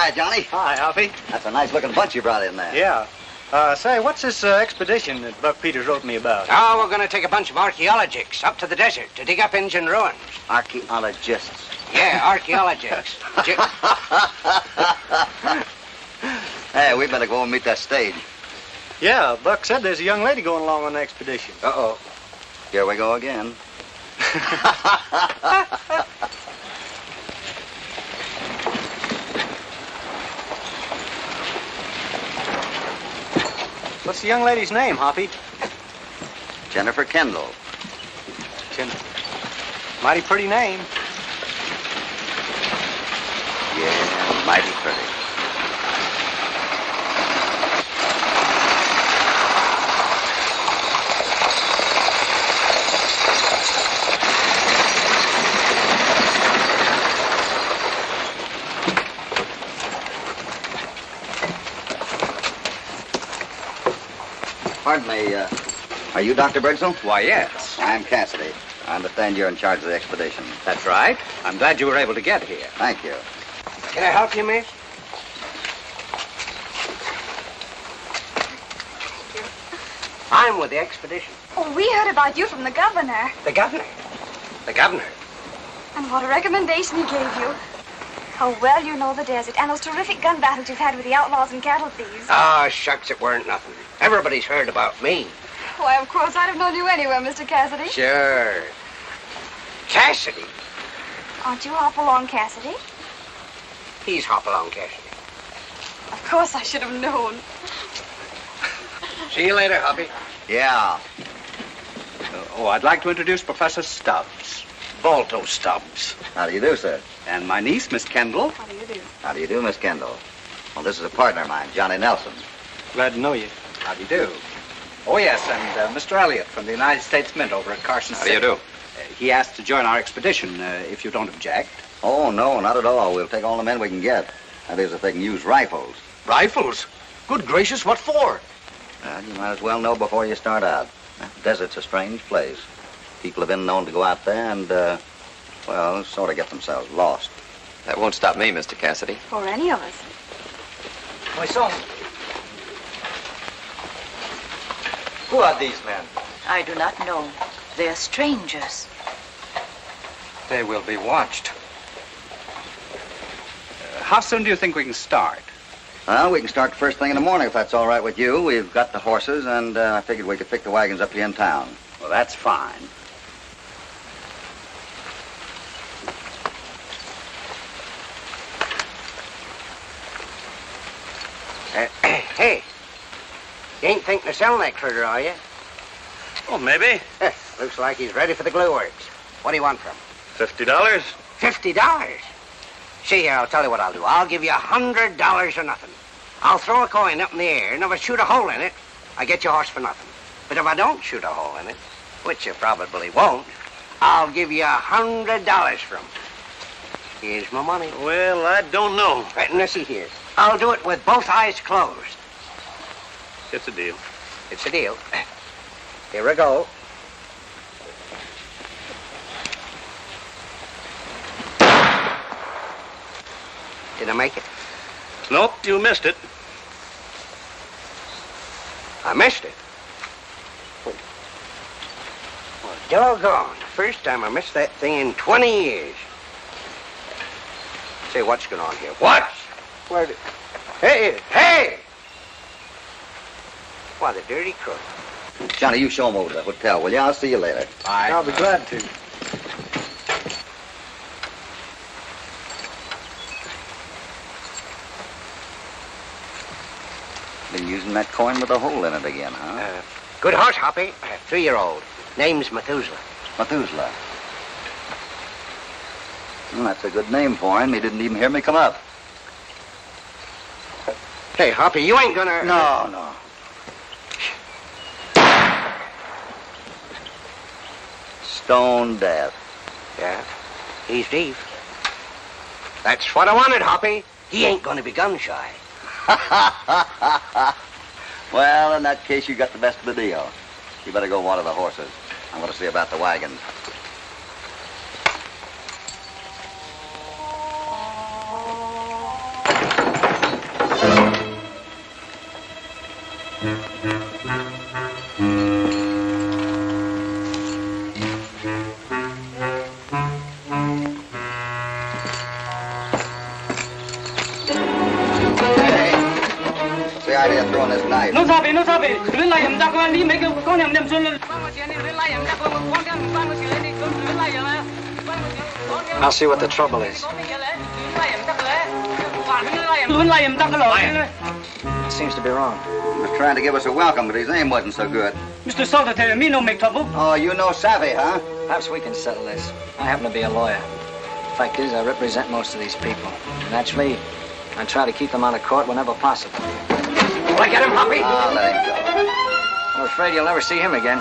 Hi, Johnny. Hi, Hoppy. That's a nice-looking bunch you brought in there. Yeah. Say, what's this expedition that Buck Peters wrote me about? Oh, we're going to take a bunch of archaeologists up to the desert to dig up Injun ruins. Archaeologists. Yeah, archaeologists. Hey, we better go and meet that Slade. Yeah, Buck said there's a young lady going along on the expedition. Uh-oh. Here we go again. What's the young lady's name, Hoppy? Jennifer Kendall. Mighty pretty name. Yeah, mighty pretty. Pardon me, are you Dr. Birdsell? Why, yes. I'm Cassidy. I understand you're in charge of the expedition. That's right. I'm glad you were able to get here. Thank you. Can I help you, miss? I'm with the expedition. Oh, we heard about you from the governor. The governor? The governor? And what a recommendation he gave you. How well you know the desert and those terrific gun battles you've had with the outlaws and cattle thieves. Ah, shucks, it weren't nothing. Everybody's heard about me. Why, of course, I'd have known you anywhere, Mr. Cassidy. Sure. Cassidy? Aren't you Hopalong Cassidy? He's Hopalong Cassidy. Of course I should have known. See you later, Hoppy. Yeah. I'd like to introduce Professor Stubbs. Balto Stubbs. How do you do, sir? And my niece, Miss Kendall. How do you do? How do you do, Miss Kendall? Well, this is a partner of mine, Johnny Nelson. Glad to know you. How do you do? Oh, yes, and Mr. Elliott from the United States Mint over at Carson City. How do you do? He asked to join our expedition, if you don't object. Oh, no, not at all. We'll take all the men we can get. That is, if they can use rifles. Rifles? Good gracious, what for? Well, you might as well know before you start out. The desert's a strange place. People have been known to go out there and, well, sort of get themselves lost. That won't stop me, Mr. Cassidy. Or any of us. Moy Soong. Who are these men? I do not know. They are strangers. They will be watched. How soon do you think we can start? Well, we can start first thing in the morning if that's all right with you. We've got the horses, and I figured we could pick the wagons up here in town. Well, that's fine. Hey, you ain't thinking of selling that critter, are you? Oh, maybe. Looks like he's ready for the glue works. What do you want from him? $50. $50? See here, I'll tell you what I'll do. I'll give you $100 or nothing. I'll throw a coin up in the air, and if I shoot a hole in it, I get your horse for nothing. But if I don't shoot a hole in it, which you probably won't, I'll give you $100 for him. Here's my money. Well, I don't know. Right, now see here. I'll do it with both eyes closed. It's a deal. It's a deal. Here we go. Did I make it? Nope, you missed it. I missed it. Well, doggone. First time I missed that thing in 20 years. Say, what's going on here? What? Where did... Hey, hey! Why, the dirty crook. Johnny, you show him over to the hotel, will you? I'll see you later. Bye. I'll be glad to. Been using that coin with a hole in it again, huh? Good horse, Hoppy. 3-year-old. Name's Methuselah. Methuselah. Well, that's a good name for him. He didn't even hear me come up. Hey, Hoppy, you ain't gonna... No. Stone death. Yeah, he's deep. That's what I wanted, Hoppy. He ain't gonna be gun shy. Well, in that case, you got the best of the deal. You better go water the horses. I'm going to see about the wagon. Idea of throwing this knife. No sabi. I'll see what the trouble is. Seems to be wrong. He was trying to give us a welcome, but his aim wasn't so good. Mr. Salter tell me no make trouble. Oh, you know savvy, huh? Perhaps we can settle this. I happen to be a lawyer. Fact is, I represent most of these people. Naturally, I try to keep them out of court whenever possible. Will I get him, Hoppy? I'll let him go. I'm afraid you'll never see him again.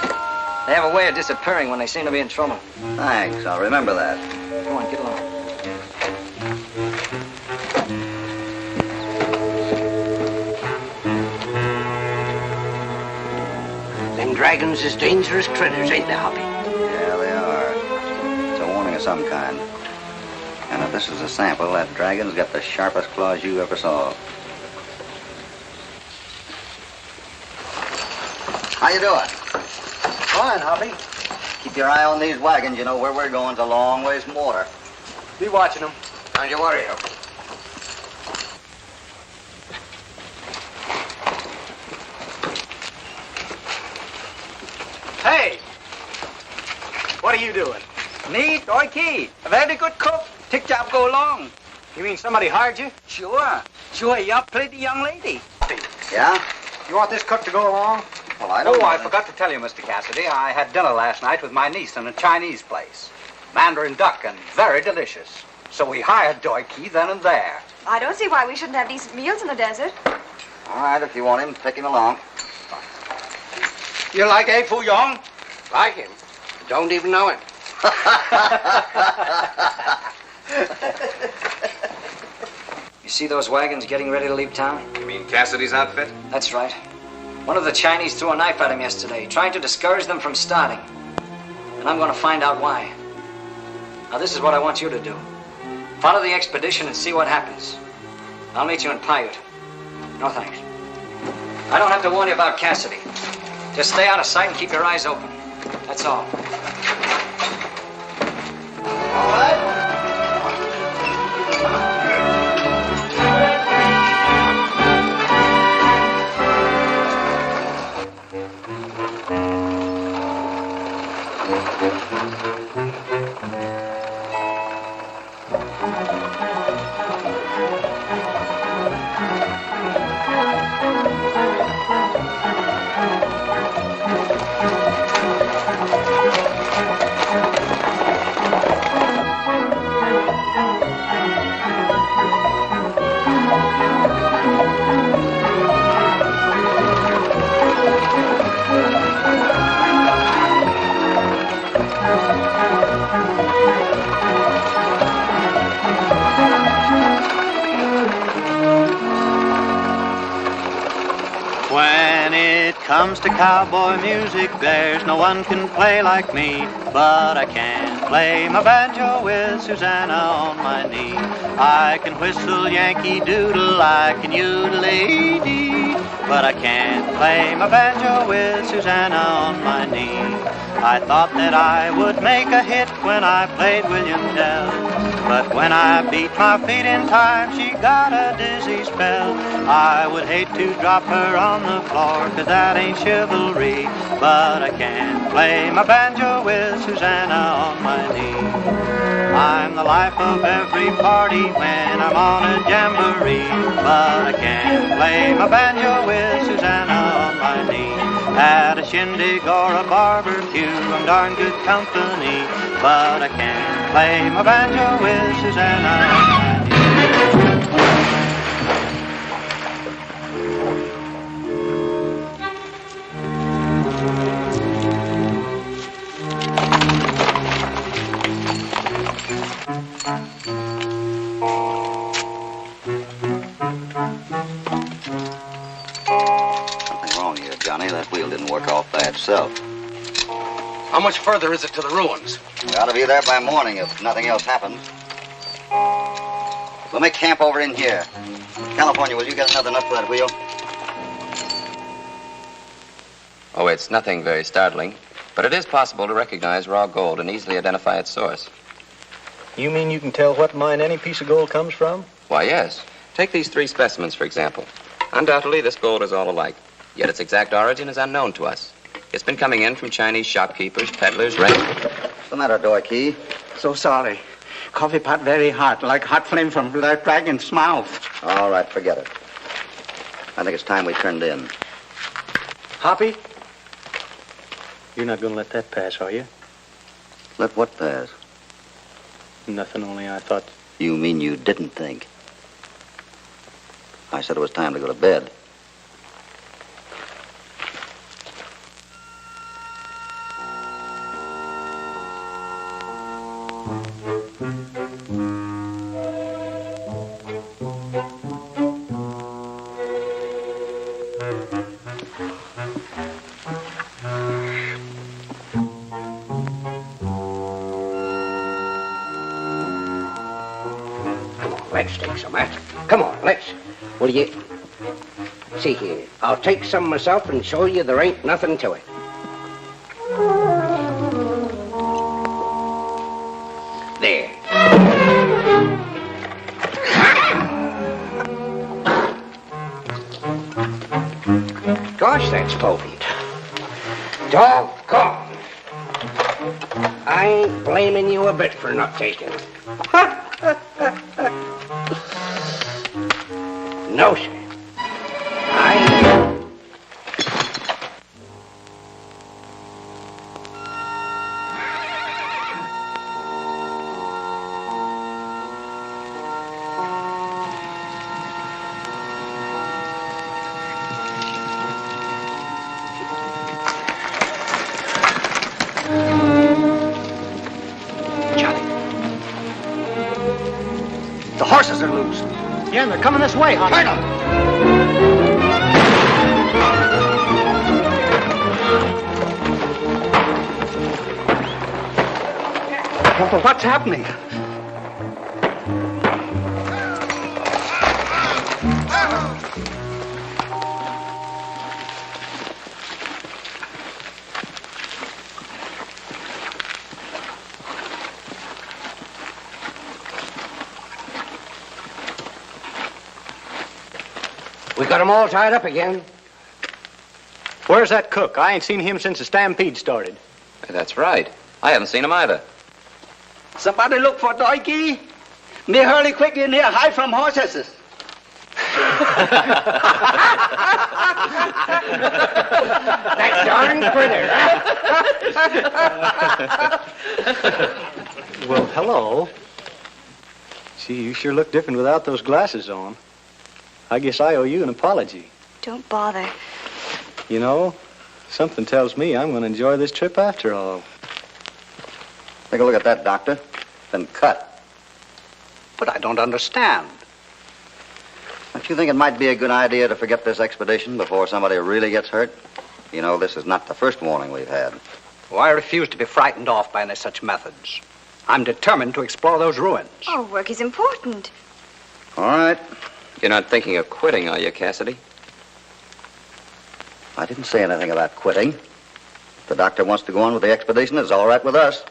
They have a way of disappearing when they seem to be in trouble. Thanks, I'll remember that. Come on, get along. Them dragons is dangerous critters, ain't they, Hoppy? Yeah, they are. It's a warning of some kind. And if this is a sample, that dragon's got the sharpest claws you ever saw. How you doing? Fine, Hoppy. Keep your eye on these wagons. You know where we're going's a long ways from water. Be watching them. Don't you worry, Hoppy. Hey! What are you doing? Me, Toy Keith. A very good cook. Take job go along. You mean somebody hired you? Sure. You play the young lady. Yeah? You want this cook to go along? Well, I don't know. I forgot to tell you, Mr. Cassidy. I had dinner last night with my niece in a Chinese place. Mandarin duck and very delicious. So we hired Doy Key then and there. I don't see why we shouldn't have decent meals in the desert. All right, if you want him, take him along. You like Soo Yong? Like him? Don't even know him. You see those wagons getting ready to leave town? You mean Cassidy's outfit? That's right. One of the Chinese threw a knife at him yesterday, trying to discourage them from starting. And I'm going to find out why. Now, this is what I want you to do. Follow the expedition and see what happens. I'll meet you in Paiute. No thanks. I don't have to warn you about Cassidy. Just stay out of sight and keep your eyes open. That's all. All right. When it comes to cowboy music, there's no one can play like me. But I can play my banjo with Susanna on my knee. I can whistle Yankee Doodle, I can yoodle-a-dee. But I can't play my banjo with Susanna on my knee. I thought that I would make a hit when I played William Tell. But when I beat my feet in time, she got a dizzy spell. I would hate to drop her on the floor, 'cause that ain't chivalry. But I can play my banjo with Susanna on my knee. I'm the life of every party when I'm on a jamboree. But I can't play my banjo with Susanna on my knee. At a shindig or a barbecue, I'm darn good company. But I can't play my banjo with Susanna on my knee. Something wrong here, Johnny. That wheel didn't work off by itself. How much further is it to the ruins? We ought to be there by morning if nothing else happens. We'll make camp over in here. California, will you get another nut for that wheel? Oh, it's nothing very startling, but it is possible to recognize raw gold and easily identify its source. You mean you can tell what mine any piece of gold comes from? Why, yes. Take these 3 specimens, for example. Undoubtedly, this gold is all alike, yet its exact origin is unknown to us. It's been coming in from Chinese shopkeepers, peddlers, What's the matter, Doikey? So sorry. Coffee pot very hot, like hot flame from the dragon's mouth. All right, forget it. I think it's time we turned in. Hoppy? You're not going to let that pass, are you? Let what pass? Nothing, only I thought... You mean you didn't think? I said it was time to go to bed. Let's take some, eh? Come on, let's. Will you... See here, I'll take some myself and show you there ain't nothing to it. There. Gosh, that's potent. Doggone. I ain't blaming you a bit for not taking it. No, sir. The horses are loose. Yeah, and they're coming this way, Hoppy. Turn them. What's happening? We got them all tied up again. Where's that cook? I ain't seen him since the stampede started. That's right. I haven't seen him either. Somebody look for Doikey. Me hurry quick in here, hide from horses. That darn critter. Well, hello. Gee, you sure look different without those glasses on. I guess I owe you an apology. Don't bother. You know, something tells me I'm going to enjoy this trip after all. Take a look at that, Doctor. Then cut. But I don't understand. Don't you think it might be a good idea to forget this expedition before somebody really gets hurt? You know, this is not the first warning we've had. Oh, I refuse to be frightened off by any such methods. I'm determined to explore those ruins. Our work is important. All right. You're not thinking of quitting, are you, Cassidy? I didn't say anything about quitting. If the doctor wants to go on with the expedition, it's all right with us.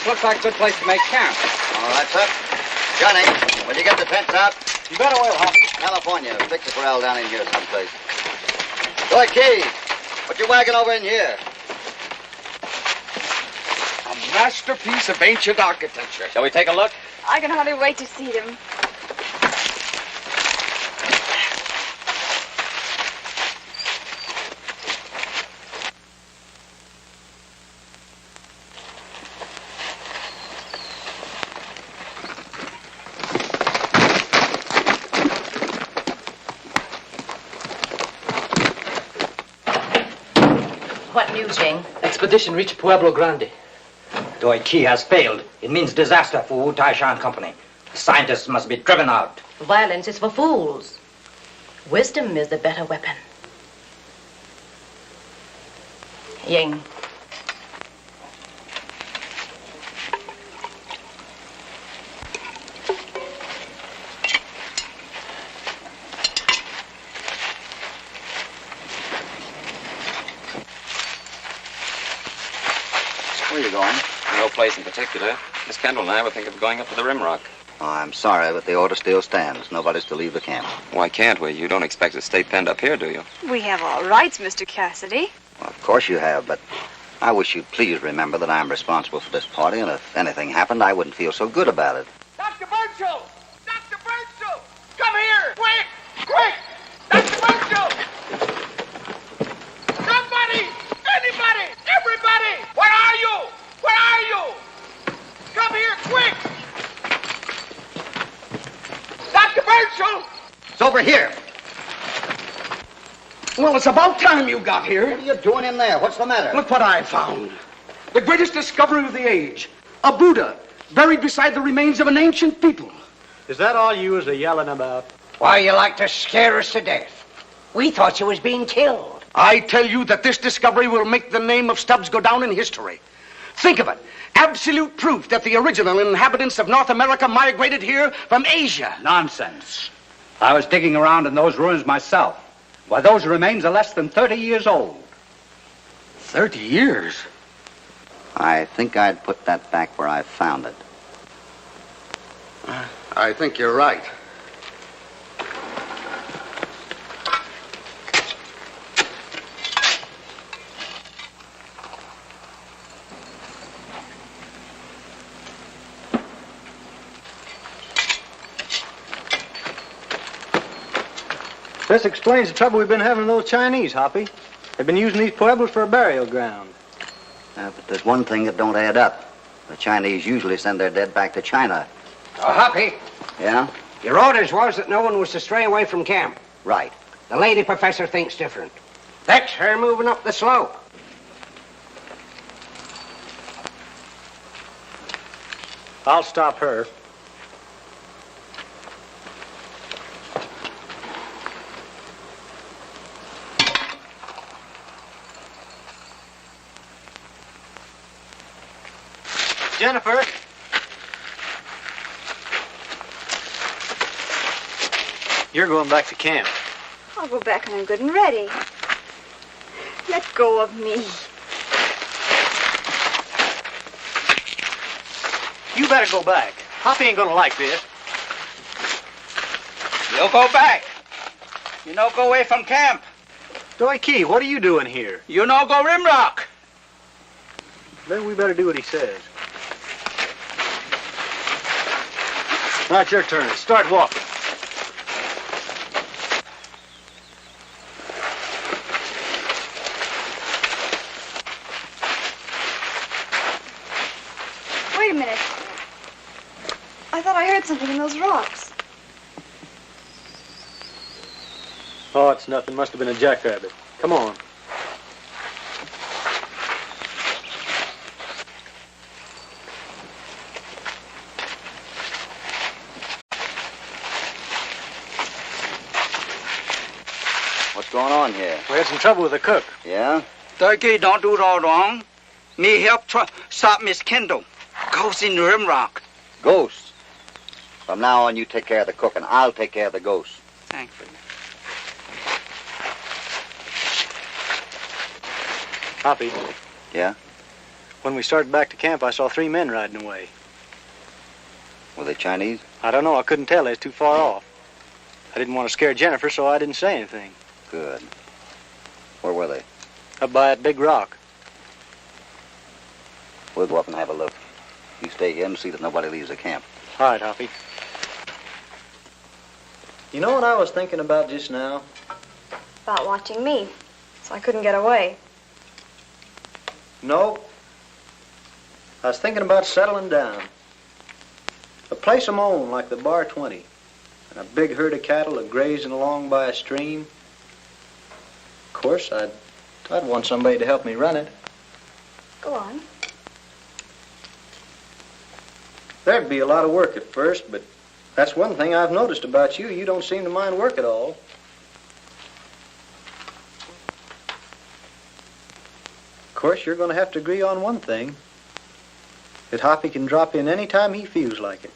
Looks like a good place to make camp. All right, sir. Johnny, will you get the tents out? You bet I will, Hoppy. California, fix a corral down in here someplace. Boy, Key, put your wagon over in here. A masterpiece of ancient architecture. Shall we take a look? I can hardly wait to see them. news, Ying? Expedition reached Pueblo Grande. Doi Key has failed. It means disaster for Wu Taishan Company. The scientists must be driven out. Violence is for fools. Wisdom is the better weapon. Ying. Where are you going? No place in particular. Miss Kendall and I were thinking of going up to the Rim Rock. Oh, I'm sorry, but the order still stands. Nobody's to leave the camp. Why can't we? You don't expect to stay penned up here, do you? We have all rights, Mr. Cassidy. Well, of course you have, but I wish you'd please remember that I'm responsible for this party, and if anything happened, I wouldn't feel so good about it. Dr. Birchall! Dr. Birchall! Come here! Quick! Quick! Dr. Birchall! Somebody! Anybody! Everybody! Where are you? Where are you? Come here, quick! Dr. Birchall! It's over here. Well, it's about time you got here. What are you doing in there? What's the matter? Look what I found. The greatest discovery of the age. A Buddha buried beside the remains of an ancient people. Is that all you was a-yelling about? Why, you like to scare us to death. We thought you was being killed. I tell you that this discovery will make the name of Stubbs go down in history. Think of it. Absolute proof that the original inhabitants of North America migrated here from Asia. Nonsense. I was digging around in those ruins myself. Why, those remains are less than 30 years old. 30 years? I think I'd put that back where I found it. I think you're right. This explains the trouble we've been having with those Chinese, Hoppy. They've been using these pueblos for a burial ground. But there's one thing that don't add up. The Chinese usually send their dead back to China. Oh, Hoppy. Yeah? Your orders was that no one was to stray away from camp. Right. The lady professor thinks different. That's her moving up the slope. I'll stop her. Jennifer. You're going back to camp. I'll go back when I'm good and ready. Let go of me. You better go back. Hoppy ain't gonna like this. You'll go back. You no go away from camp. Doi Key, what are you doing here? You no go Rimrock. Then we better do what he says. Now it's your turn. Start walking. Wait a minute. I thought I heard something in those rocks. Oh, it's nothing. Must have been a jackrabbit. Come on. What's going on here? We had some trouble with the cook. Yeah? Turkey don't do it all wrong. Me help stop Miss Kendall. Ghost in Rimrock. Ghosts. From now on, you take care of the cooking. I'll take care of the ghosts. Thanks. Hoppy. Yeah? When we started back to camp, I saw 3 men riding away. Were they Chinese? I don't know. I couldn't tell. They was too far off. I didn't want to scare Jennifer, so I didn't say anything. Good. Where were they? Up by that big rock. We'll go up and have a look. You stay here and see that nobody leaves the camp. All right, Hoppy. You know what I was thinking about just now? About watching me, so I couldn't get away. No. I was thinking about settling down. A place of my own, like the Bar 20. And a big herd of cattle grazing along by a stream. Of course, I'd want somebody to help me run it. Go on. There'd be a lot of work at first, but that's one thing I've noticed about you. You don't seem to mind work at all. Of course, you're going to have to agree on one thing. That Hoppy can drop in any time he feels like it.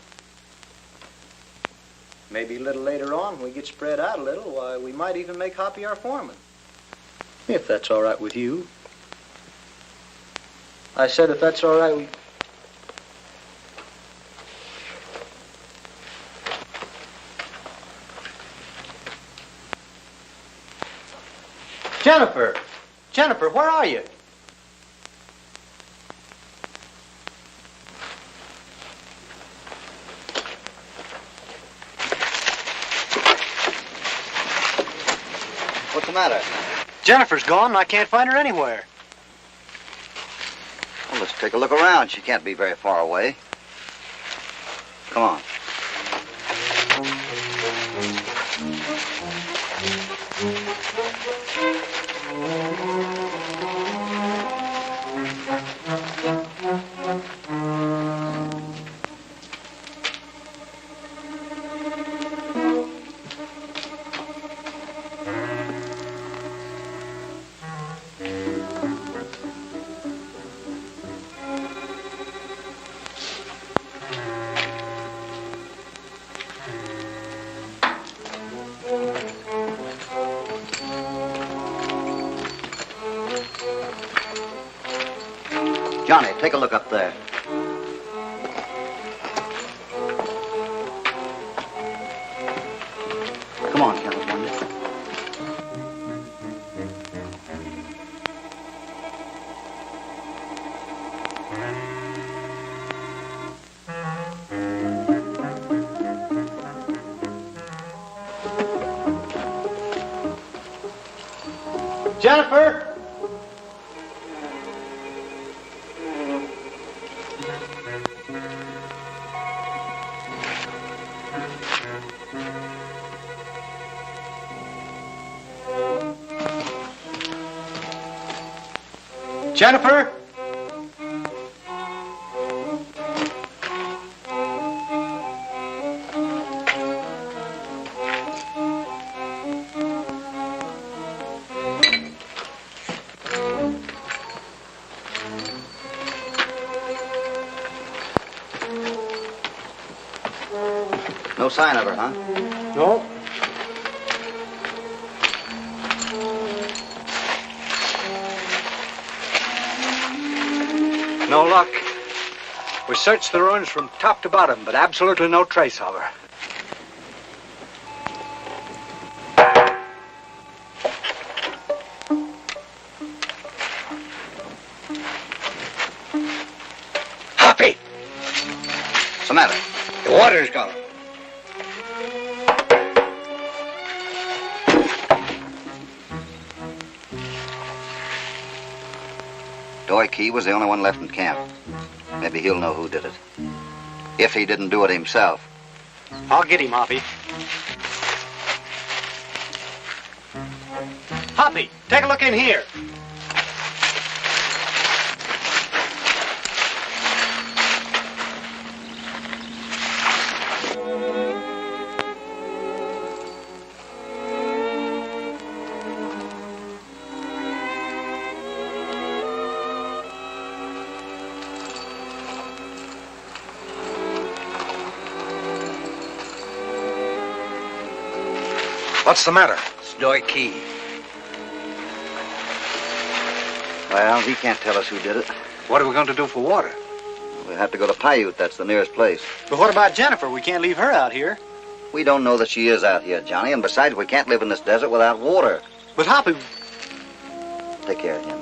Maybe a little later on, when we get spread out a little, why, we might even make Hoppy our foreman. If that's all right with you. I said if that's all right with... Jennifer! Jennifer, where are you? What's the matter? Jennifer's gone and I can't find her anywhere. Well, let's take a look around. She can't be very far away. Come on. Johnny, take a look up there. Come on, California. Jennifer! Jennifer? No sign of her, huh? No. No luck. We searched the ruins from top to bottom, but absolutely no trace of her. Hoppy! What's the matter? The water's gone. Key was the only one left in camp. Maybe he'll know who did it. If he didn't do it himself. I'll get him, Hoppy. Hoppy, take a look in here. What's the matter? It's Doy Key. Well, he can't tell us who did it. What are we going to do for water? We'll have to go to Paiute. That's the nearest place. But what about Jennifer? We can't leave her out here. We don't know that she is out here, Johnny. And besides, we can't live in this desert without water. But Hoppy... Take care of him.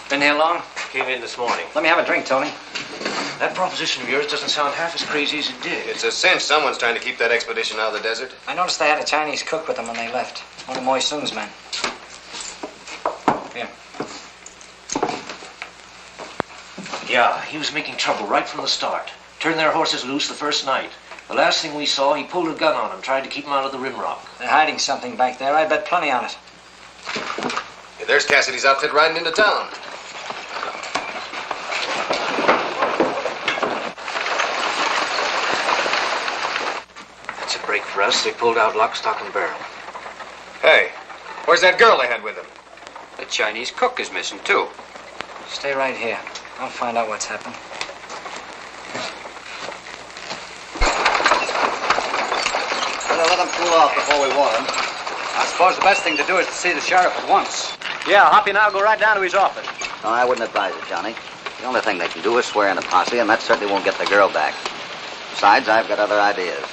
Been here long? Came in this morning. Let me have a drink, Tony. That proposition of yours doesn't sound half as crazy as it did. It's a cinch someone's trying to keep that expedition out of the desert. I noticed they had a Chinese cook with them when they left. One of Moy Soong's men. Here. Yeah, he was making trouble right from the start. Turned their horses loose the first night. The last thing we saw, he pulled a gun on them, trying to keep them out of the rim rock. They're hiding something back there. I bet plenty on it. Hey, there's Cassidy's outfit riding into town. That's a break for us. They pulled out lock, stock, and barrel. Hey, where's that girl they had with them? The Chinese cook is missing, too. Stay right here. I'll find out what's happened. Better let them cool off before we want them. I suppose the best thing to do is to see the sheriff at once. Yeah, Hoppy and I'll go right down to his office. No, I wouldn't advise it, Johnny. The only thing they can do is swear in the posse, and that certainly won't get the girl back. Besides, I've got other ideas.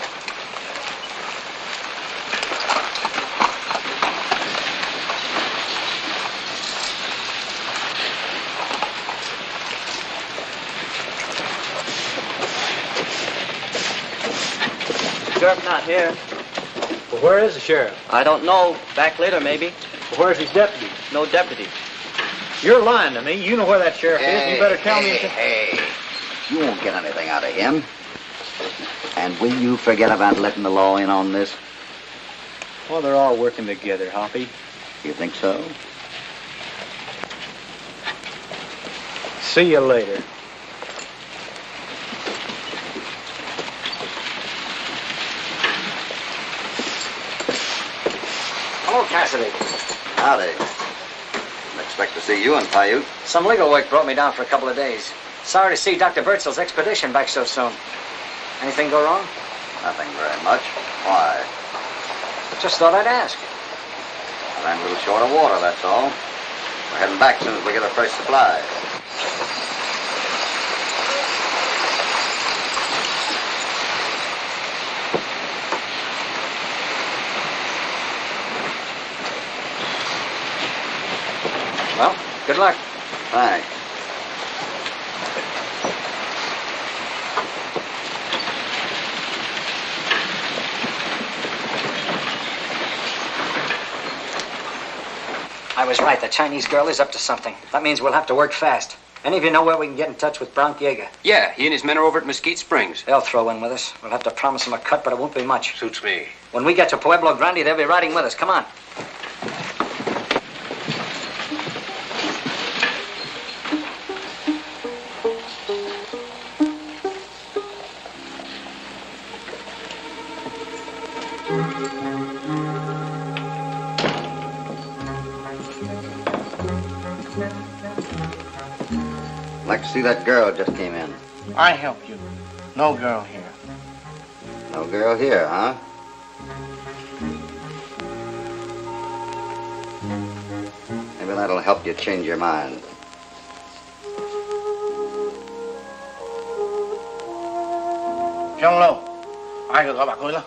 Sheriff not here. Well, where is the sheriff? I don't know. Back later, maybe. Well, where's his deputy? No deputy. You're lying to me. You know where that sheriff is. You better tell me. Hey, you won't get anything out of him. And will you forget about letting the law in on this? Well, they're all working together, Hoppy. You think so? See you later. Hello, Cassidy. Howdy. Didn't expect to see you in Paiute. Some legal work brought me down for a couple of days. Sorry to see Dr. Birtzel's expedition back so soon. Anything go wrong? Nothing very much. Why? Just thought I'd ask. I ran a little short of water, that's all. We're heading back as soon as we get a fresh supply. Well, good luck. Thanks. I was right. The Chinese girl is up to something. That means we'll have to work fast. Any of you know where we can get in touch with Bronk Yeager? Yeah, he and his men are over at Mesquite Springs. They'll throw in with us. We'll have to promise them a cut, but it won't be much. Suits me. When we get to Pueblo Grande, they'll be riding with us. Come on. Like to see that girl just came in. I help you. No girl here. No girl here, huh? Maybe that'll help you change your mind. Trong lâu. Ai gọi bà Khôi đó?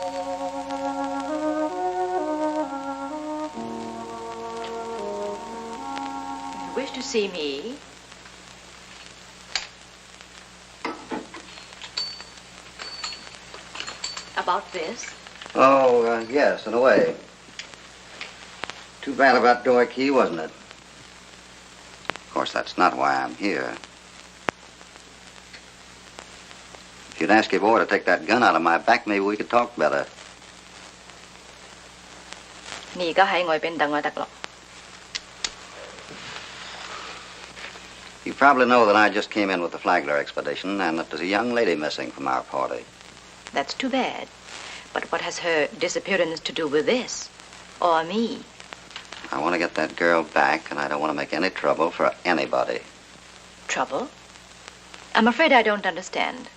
You wish to see me? About this? Oh, yes, in a way. Too bad about Door Key, wasn't it? Of course, that's not why I'm here. If you'd ask your boy to take that gun out of my back, maybe we could talk better. 你而家喺外邊等我得咯。 You probably know that I just came in with the Flagler expedition and that there's a young lady missing from our party. That's too bad. But what has her disappearance to do with this? Or me? I want to get that girl back, and I don't want to make any trouble for anybody. Trouble? I'm afraid I don't understand.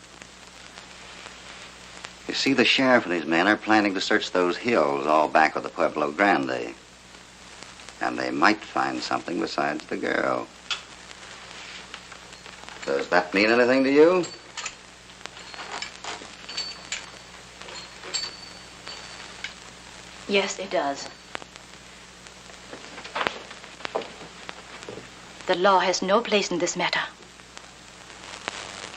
You see, the sheriff and his men are planning to search those hills all back of the Pueblo Grande. And they might find something besides the girl. Does that mean anything to you? Yes, it does. The law has no place in this matter.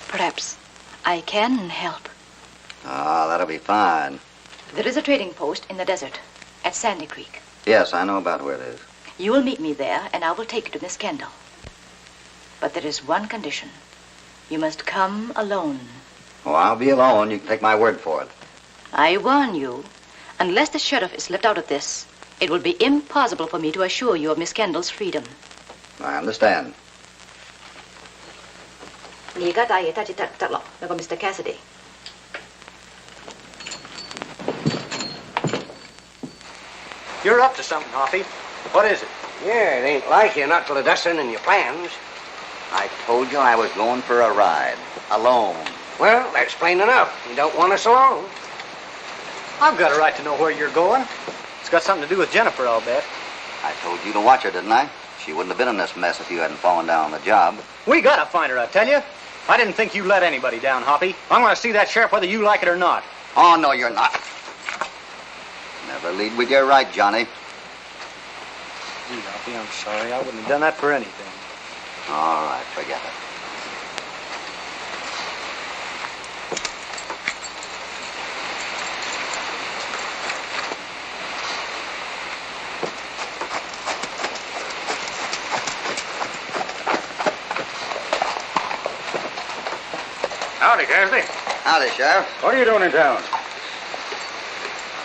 Perhaps I can help. Ah, that'll be fine. There is a trading post in the desert at Sandy Creek. Yes, I know about where it is. You will meet me there, and I will take you to Miss Kendall. But there is one condition. You must come alone. Oh, I'll be alone. You can take my word for it. I warn you, unless the sheriff is left out of this, it will be impossible for me to assure you of Miss Kendall's freedom. I understand. 你而家帶嘢揸住得咯，有個 Mr. Cassidy。 You're up to something, Hoppy. What is it? Yeah, it ain't like you not to let us in your plans. I told you I was going for a ride. Alone. Well, that's plain enough. You don't want us along. I've got a right to know where you're going. It's got something to do with Jennifer, I'll bet. I told you to watch her, didn't I? She wouldn't have been in this mess if you hadn't fallen down on the job. We gotta find her, I tell you. I didn't think you let anybody down, Hoppy. I'm gonna see that sheriff whether you like it or not. Oh, no, you're not. Never lead with your right, Johnny. Gee, Hoppy, I'm sorry. I wouldn't have done that for anything. All right, forget it. Howdy, Cassidy. Howdy, Sheriff. What are you doing in town?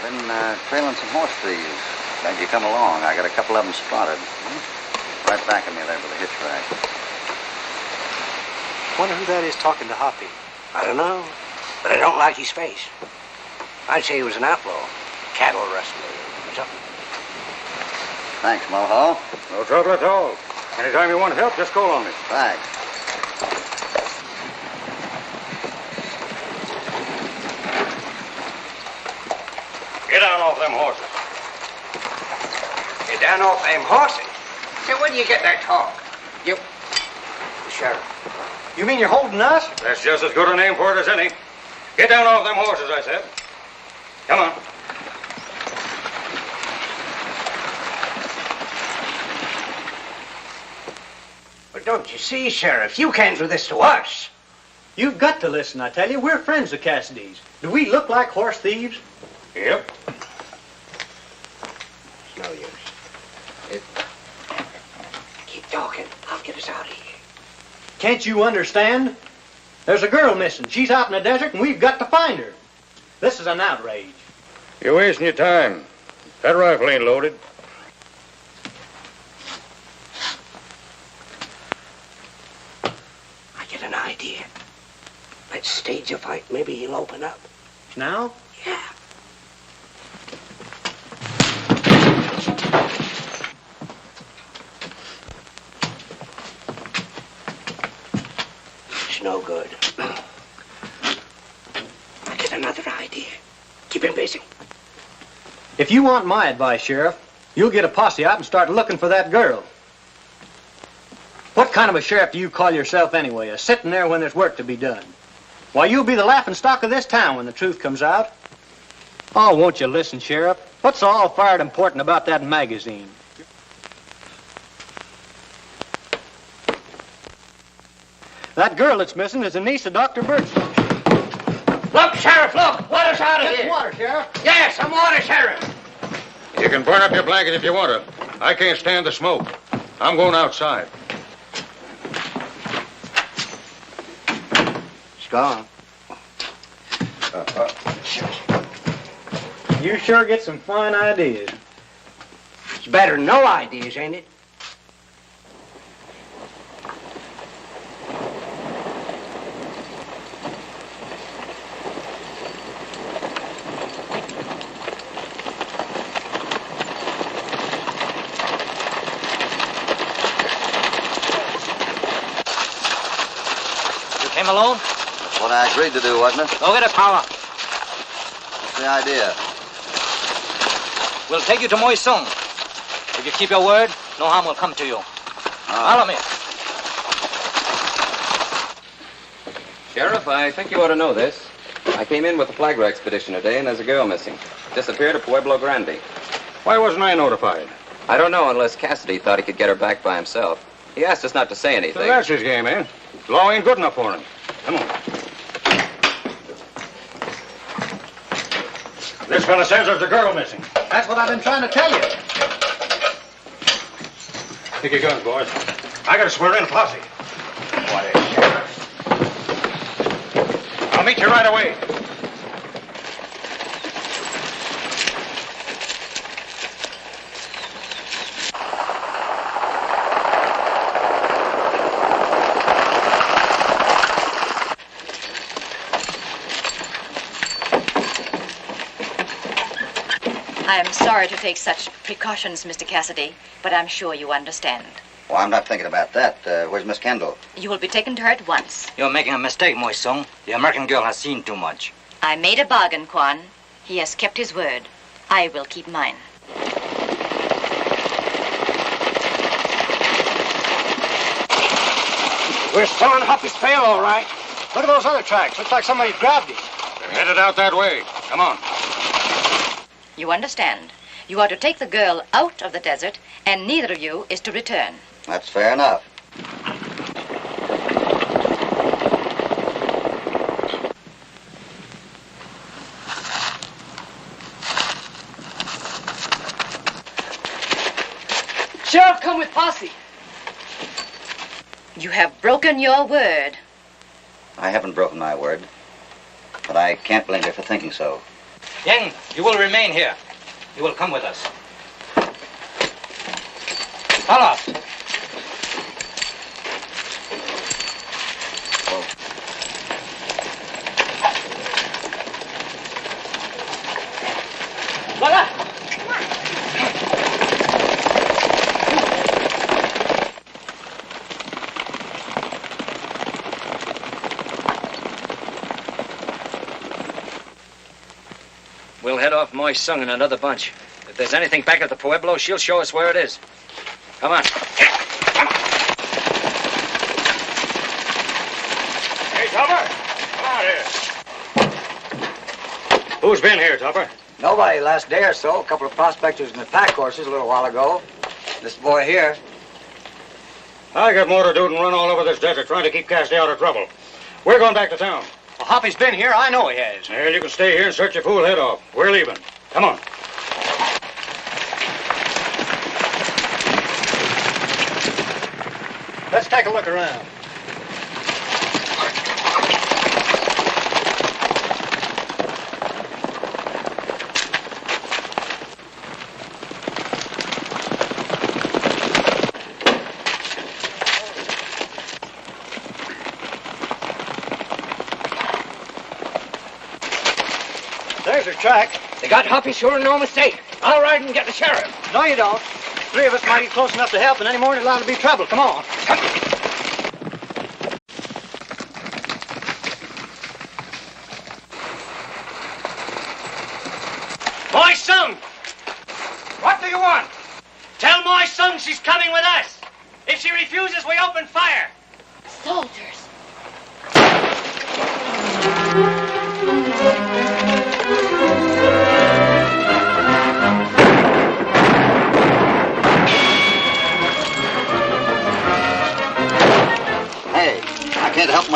Been trailing some horse thieves. Glad you come along. I got a couple of them spotted. Right back of me there with a hitch rack. Wonder who that is talking to Hoppy. I don't know, but I don't like his face. I'd say he was an outlaw, cattle rustler or something. Thanks, Mulhall. No trouble at all. Anytime you want help, just call on me. Thanks. Get down off them horses. Get down off them horses? Say, where do you get that talk? You... The sheriff. You mean you're holding us? That's just as good a name for it as any. Get down off them horses, I said. Come on. But don't you see, Sheriff, you can't do this to us. You've got to listen, I tell you. We're friends of Cassidy's. Do we look like horse thieves? Yep. It's no use. Keep talking. I'll get us out of here. Can't you understand? There's a girl missing. She's out in the desert, and we've got to find her. This is an outrage. You're wasting your time. That rifle ain't loaded. I get an idea. Let's stage a fight. Maybe he'll open up. Now? Yeah. It's no good. I get another idea. Keep him busy. If you want my advice, Sheriff, you'll get a posse out and start looking for that girl. What kind of a sheriff do you call yourself anyway, a sitting there when there's work to be done? Why, you'll be the laughing stock of this town when the truth comes out. Oh, won't you listen, Sheriff? What's all fired important about that magazine? That girl that's missing is a niece of Dr. Britton. Look, Sheriff, look! Water's out of Get here! water, Sheriff. Yes, some water, Sheriff! You can burn up your blanket if you want to. I can't stand the smoke. I'm going outside. It's gone. You sure get some fine ideas. It's better than no ideas, ain't it? Came alone? That's what I agreed to do, wasn't it? Go get a power. What's the idea? We'll take you to Moy Soong. If you keep your word, no harm will come to you. Follow me. Sheriff, I think you ought to know this. I came in with the Flagler expedition today, and there's a girl missing. Disappeared at Pueblo Grande. Why wasn't I notified? I don't know unless Cassidy thought he could get her back by himself. He asked us not to say anything. So that's his game, eh? Law ain't good enough for him. Come on. This fella says there's a girl missing. That's what I've been trying to tell you. Take your guns, boys. I gotta swear in a posse. What is, Sheriff? I'll meet you right away. I am sorry to take such precautions, Mr. Cassidy, but I'm sure you understand. Well, I'm not thinking about that. Where's Miss Kendall? You will be taken to her at once. You're making a mistake, Moy Soong. The American girl has seen too much. I made a bargain, Quan. He has kept his word. I will keep mine. We're still on Hoppy's trail, all right. Look at those other tracks. Looks like somebody grabbed him. They're headed out that way. Come on. You understand. You are to take the girl out of the desert, and neither of you is to return. That's fair enough. Sheriff, come with posse. You have broken your word. I haven't broken my word, but I can't blame you for thinking so. Yang, you will remain here. You will come with us. Follow. Voila! We'll head off Moy Soong in another bunch. If there's anything back at the Pueblo, she'll show us where it is. Come on. Hey, Topper. Come out here. Who's been here, Topper? Nobody last day or so. A couple of prospectors and the pack horses a little while ago. This boy here. I got more to do than run all over this desert trying to keep Cassidy out of trouble. We're going back to town. Well, Hoppy's been here. I know he has. Well, you can stay here and search your fool head off. We're leaving. Come on. Let's take a look around. There's her track. They got Hoppy, sure, no mistake. I'll ride and get the sheriff. No, you don't. Three of us might get close enough to help, and any more there's liable to be trouble. Come on. Moy Soong! What do you want? Tell Moy Soong she's coming with us. If she refuses, we open fire. Soldiers.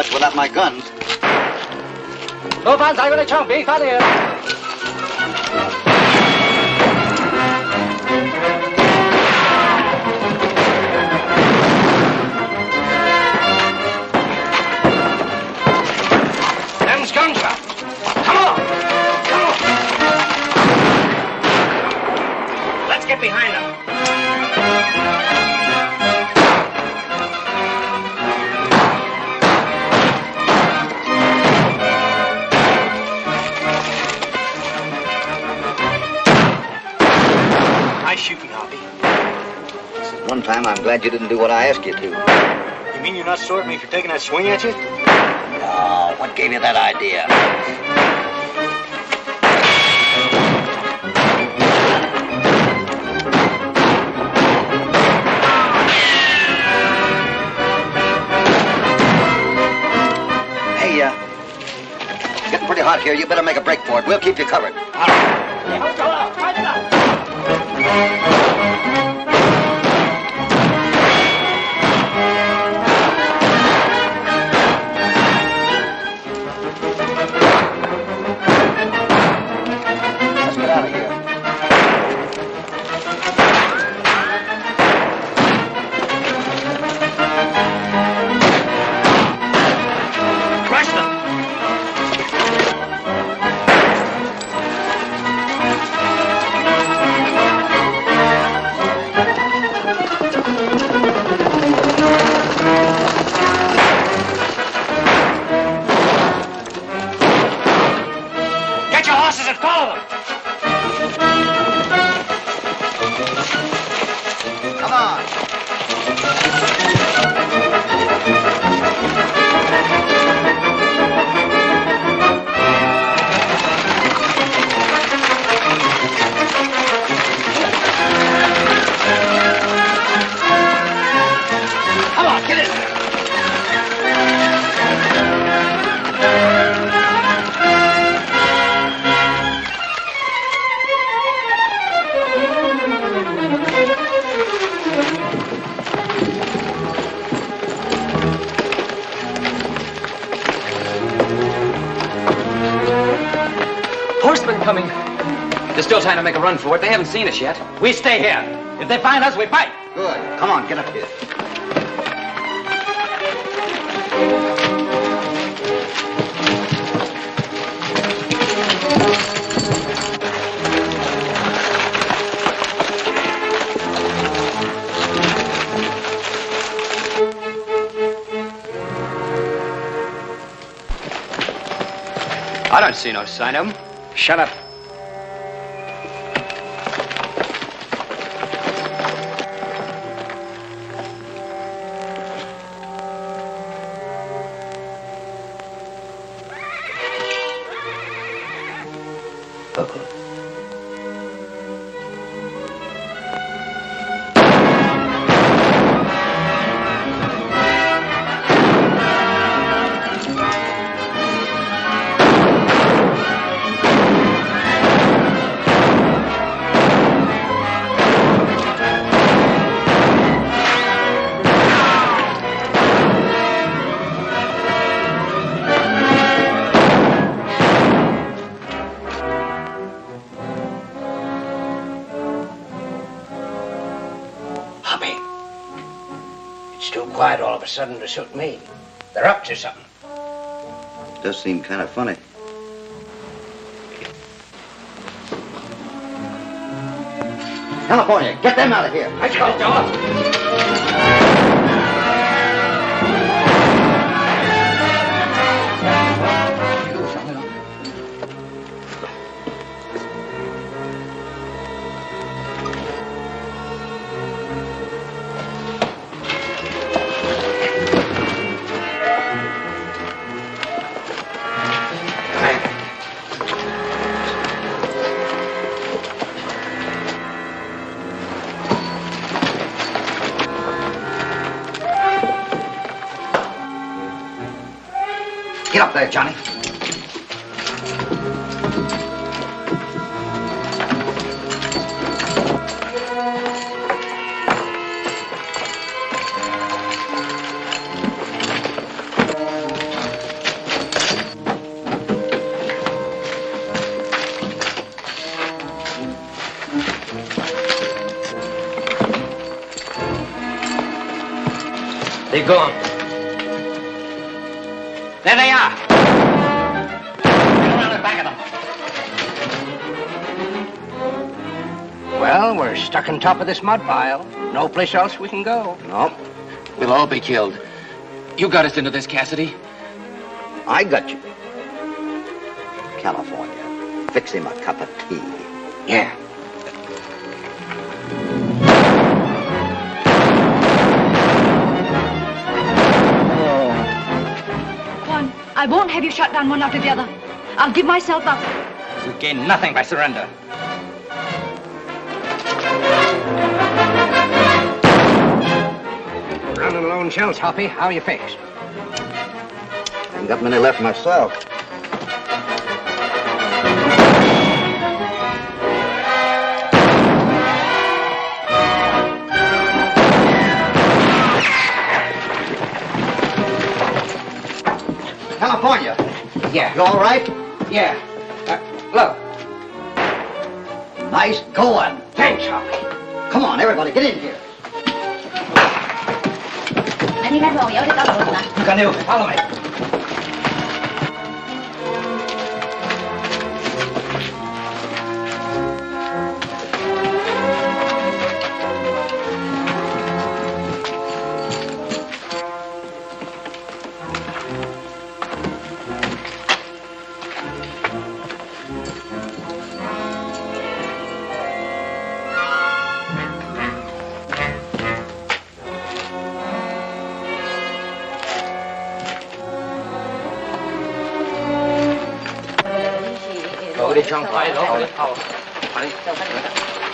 us without my guns. 攞翻晒嗰啲槍俾翻你啊！ Them's gunshots. Come on. Come on. Let's get behind them. Nice shooting, Hoppy. One time, I'm glad you didn't do what I asked you to. You mean you're not sore at me for taking that swing at you? Oh, what gave you that idea? Hey, it's getting pretty hot here. You better make a break for it. We'll keep you covered. All right. Still trying to make a run for it. They haven't seen us yet. We stay here. If they find us, we fight. Good. Come on, get up here. I don't see no sign of them. Shut up. Quiet all of a sudden to suit me. They're up to something. Does seem kind of funny. California, get them out of here. Let's go. Get up there, Johnny. They're gone. There they are. Get around the back of them. Well, we're stuck on top of this mud pile. No place else we can go. No. We'll all be killed. You got us into this, Cassidy. I got you. California. Fix him a cup of tea. Yeah. I won't have you shut down one after the other. I'll give myself up. You gain nothing by surrender. Running alone shells, Hoppy. How are you fixed? Ain't got many left myself. California. Yeah. You all right? Yeah. Look. Nice going. Thanks, Hoppy. Come on, everybody, get in here. Canoe, follow me.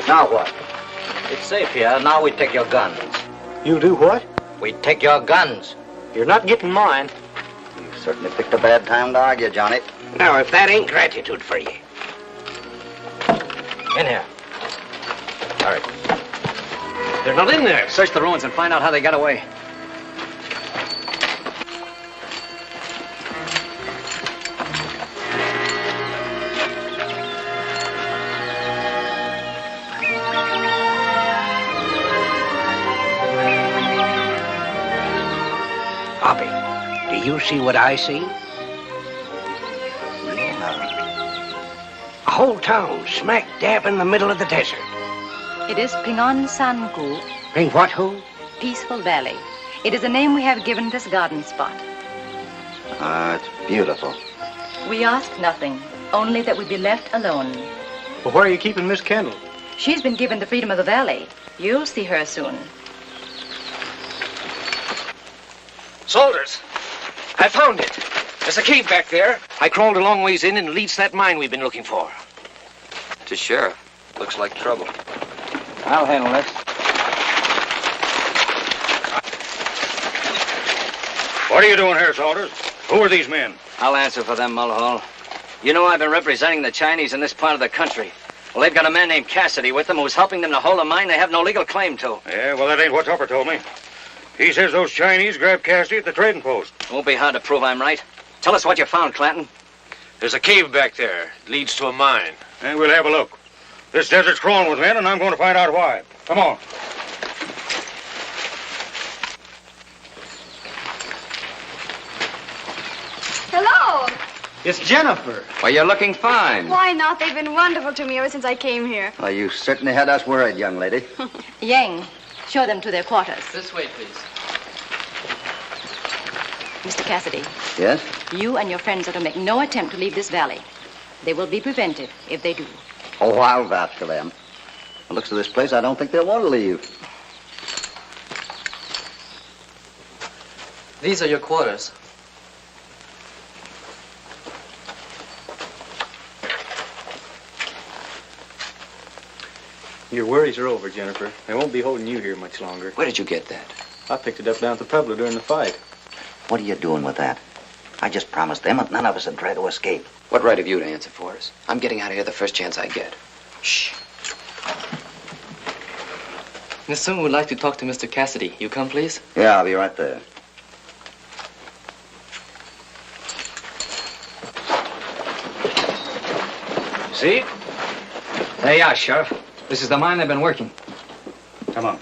Now what? It's safe here. Now we take your guns. You do what? We take your guns. You're not getting mine. You certainly picked a bad time to argue, Johnny. Now, if that ain't gratitude for you. In here. All right. They're not in there. Search the ruins and find out how they got away. Hoppy, do you see what I see? A whole town smack dab in the middle of the desert. It is Pingon San Ku, Ring what who? Peaceful Valley. It is the name we have given this garden spot. It's beautiful. We ask nothing, only that we be left alone. Well, where are you keeping Miss Kendall? She's been given the freedom of the valley. You'll see her soon. Soldiers, I found it. There's a cave back there. I crawled a long ways in and it leads to that mine we've been looking for. To Sheriff. Looks like trouble. I'll handle this. What are you doing here, soldiers? Who are these men? I'll answer for them, Mulhall. You know I've been representing the Chinese in this part of the country. Well, they've got a man named Cassidy with them who's helping them to hold a mine they have no legal claim to. Yeah, well, that ain't what Tupper told me. He says those Chinese grabbed Cassidy at the trading post. Won't be hard to prove I'm right. Tell us what you found, Clanton. There's a cave back there. It leads to a mine. And we'll have a look. This desert's crawling with men, and I'm going to find out why. Come on. Hello. It's Jennifer. Well, you're looking fine. Why not? They've been wonderful to me ever since I came here. Well, you certainly had us worried, young lady. Yang, show them to their quarters. This way, please. Mr. Cassidy, Yes? you and your friends are to make no attempt to leave this valley. They will be prevented if they do. Oh, I'll vouch for them. The looks of this place, I don't think they'll want to leave. These are your quarters. Your worries are over, Jennifer. They won't be holding you here much longer. Where did you get that? I picked it up down at the Pueblo during the fight. What are you doing with that? I just promised them that none of us would try to escape. What right have you to answer for us? I'm getting out of here the first chance I get. Shh. Miss Soong would like to talk to Mr. Cassidy. You come, please? Yeah, I'll be right there. See? There you are, Sheriff. This is the mine they've been working. Come on.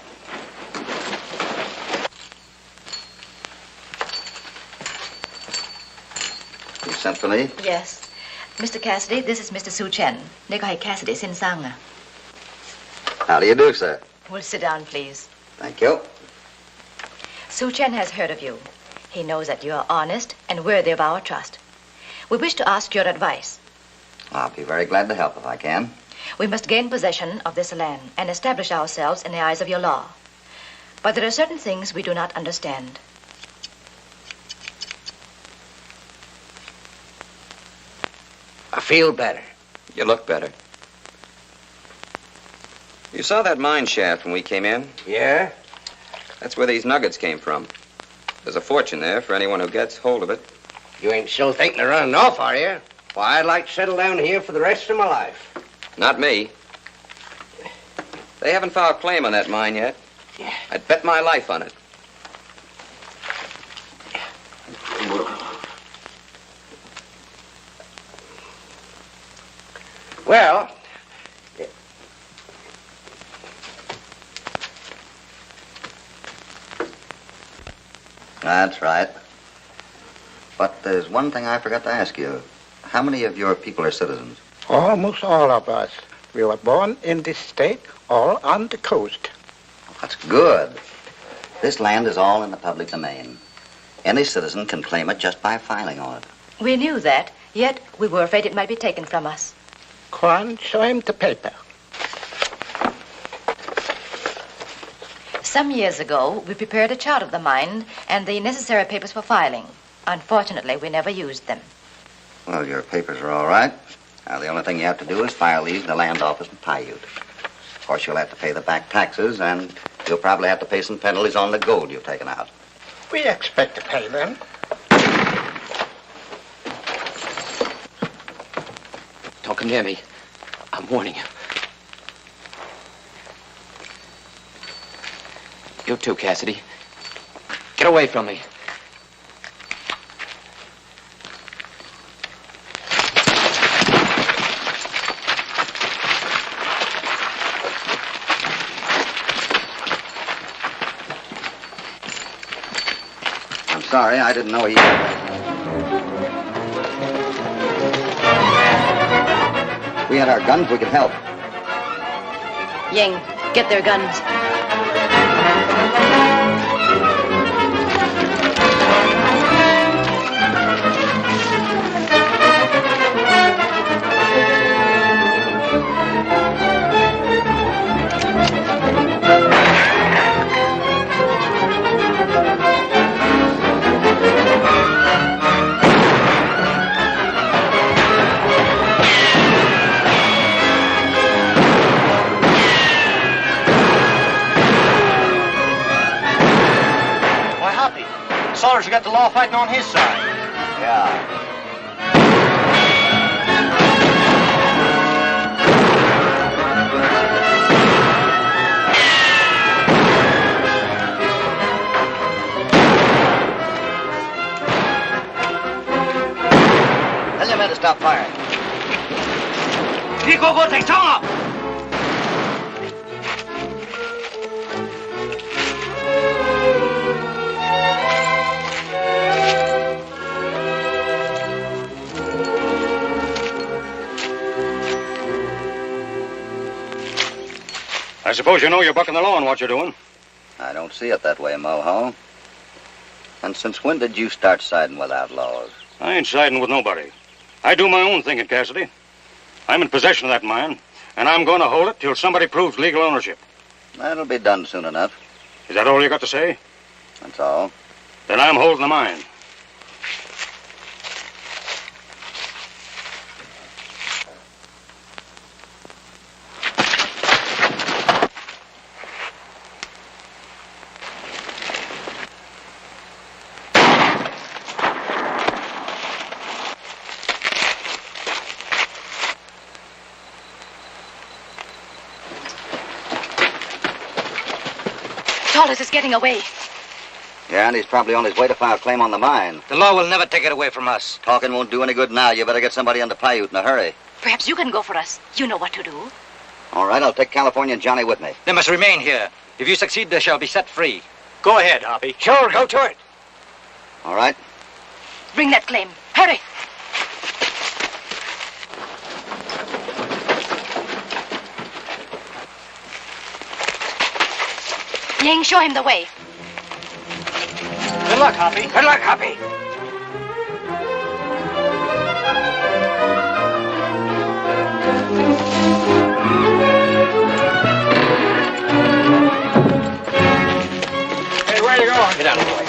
Sent for me? Yes. Mr. Cassidy, this is Mr. Soo Chen. Nikai Cassidy Sin Sanga. How do you do, sir? Will sit down, please. Thank you. Soo Chen has heard of you. He knows that you are honest and worthy of our trust. We wish to ask your advice. I'll be very glad to help if I can. We must gain possession of this land and establish ourselves in the eyes of your law. But there are certain things we do not understand. I feel better. You look better. You saw that mine shaft when we came in? Yeah? That's where these nuggets came from. There's a fortune there for anyone who gets hold of it. You ain't so thinking of running off, are you? Why, I'd like to settle down here for the rest of my life. Not me. They haven't filed claim on that mine yet. Yeah. I'd bet my life on it. Well, That's right. But there's one thing I forgot to ask you. How many of your people are citizens? Almost all of us. We were born in this state, all on the coast. That's good. This land is all in the public domain. Any citizen can claim it just by filing on it. We knew that, yet we were afraid it might be taken from us. Quan, show him the paper. Some years ago, we prepared a chart of the mine and the necessary papers for filing. Unfortunately, we never used them. Well, your papers are all right. Now, the only thing you have to do is file these in the land office in Paiute. Of course, you'll have to pay the back taxes, and you'll probably have to pay some penalties on the gold you've taken out. We expect to pay them. Don't come near me. I'm warning you. You too, Cassidy. Get away from me. I'm sorry, I didn't know he... If we had our guns, we could help. Ying, get their guns. Sawyer's got the law fighting on his side. Yeah. Tell your men to stop firing. I suppose you know you're bucking the law in what you're doing. I don't see it that way, Moho. And since when did you start siding with outlaws? I ain't siding with nobody. I do my own thinking, Cassidy. I'm in possession of that mine, and I'm going to hold it till somebody proves legal ownership. That'll be done soon enough. Is that all you got to say? That's all. Then I'm holding the mine. Tollers is getting away. Yeah, and he's probably on his way to file a claim on the mine. The law will never take it away from us. Talking won't do any good now. You better get somebody into Paiute in a hurry. Perhaps you can go for us. You know what to do. All right, I'll take California and Johnny with me. They must remain here. If you succeed, they shall be set free. Go ahead, Hoppy. Sure, go to it. All right. Bring that claim. Hurry. Ying, show him the way. Good luck, Hoppy. Good luck, Hoppy. Hey, where you going? Get out of the way.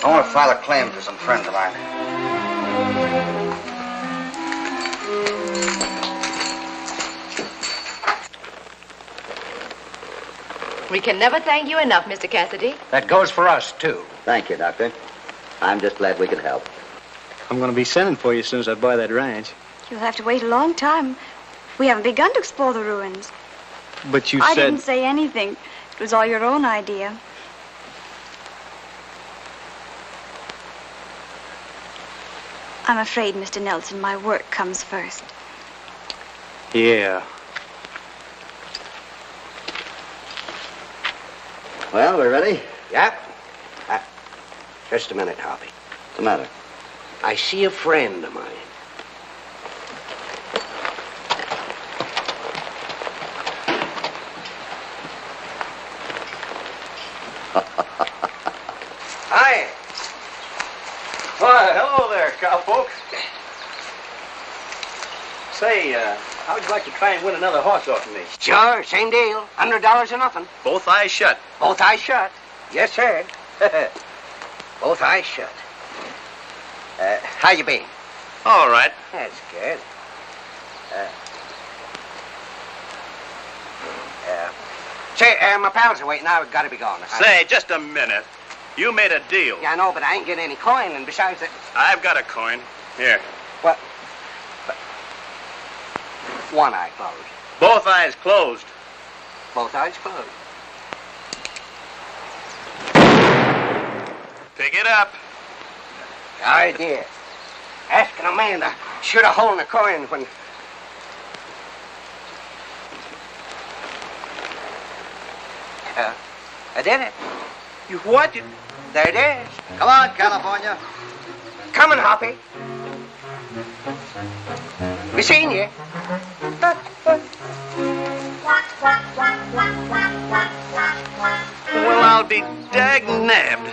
I want to file a claim for some friends of mine. We can never thank you enough, Mr. Cassidy. That goes for us, too. Thank you, Doctor. I'm just glad we could help. I'm going to be sending for you as soon as I buy that ranch. You'll have to wait a long time. We haven't begun to explore the ruins. But you I said... didn't say anything. It was all your own idea. I'm afraid, Mr. Nelson, my work comes first. Yeah. Well, we're ready? Yep. Just a minute, Hoppy. What's the matter? I see a friend of mine. Hi. Why, hello there, cowpoke. Say, how'd you like to try and win another horse off of me? Sure, same deal. $100 or nothing. Both eyes shut. Both eyes shut. Yes, sir. Both eyes shut. How you been? All right. That's good. Say, my pals are waiting. I've got to be gone. Say, just a minute. You made a deal. Yeah, I know, but I ain't getting any coin, and besides that... I've got a coin. Here. What? One eye closed. Both eyes closed. Both eyes closed. Pick it up. Idea. Asking a man to shoot a hole in the coin when... I did it. You what? There it is. Come on, California. Coming, Hoppy. We seen you. Well, I'll be dag nabbed.